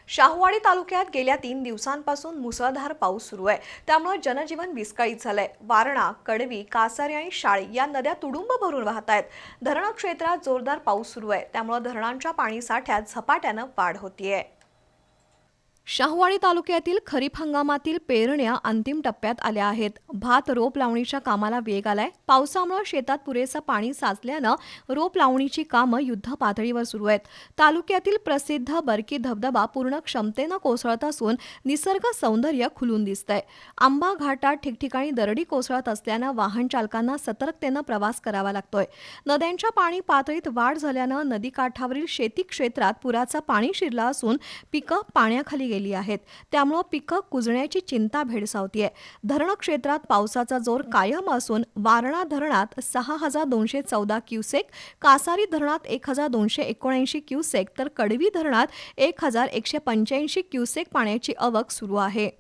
शाहूवाडी तालुक्यात गेल्या 3 दिवसांपासून मुसळधार पाऊस सुरू आहे। त्यामुळे जनजीवन विस्कळीत झालंय। वारणा, कडवी, कासारी आणि शाळी या नद्या तुडुंब भरून वाहत आहेत। धरण क्षेत्रात जोरदार पाऊस सुरू आहे, त्यामुळे धरणांच्या पाणी साठ्यात झपाट्याने वाढ होतीये। शाहूवाडी तालुक्यातील खरीप हंगामातील पेरण्या अंतिम टप्प्यात आल्या आहेत। भात रोप लावणीच्या कामाला वेग आलाय। पावसामुळे शेतात पुरेसं पाणी साचल्यानं रोप लावणीची कामं युद्ध पातळीवर सुरू आहेत। तालुक्यातील प्रसिद्ध बरकी धबधबा पूर्ण क्षमतेनं कोसळत असून निसर्ग सौंदर्य खुलून दिसतंय। आंबा घाटात ठिकठिकाणी दरडी कोसळत असल्यानं वाहन चालकांना सतर्कतेनं प्रवास करावा लागतोय। नद्यांच्या पाणी पातळीत वाढ झाल्यानं नदीकाठावरील शेती क्षेत्रात पुराचं पाणी शिरलं असून पिकं पाण्याखाली गेली आहेत। त्यामुळे पिकं कुजण्याची चिंता भेडसावतीये। धरण क्षेत्रात पावसाचा जोर कायम असून वारणा धरणात 6214 क्युसेक, कासारी धरणात 1279 क्युसेक तर कडवी धरणात 1185 क्युसेक पाण्याची आवक सुरू आहे।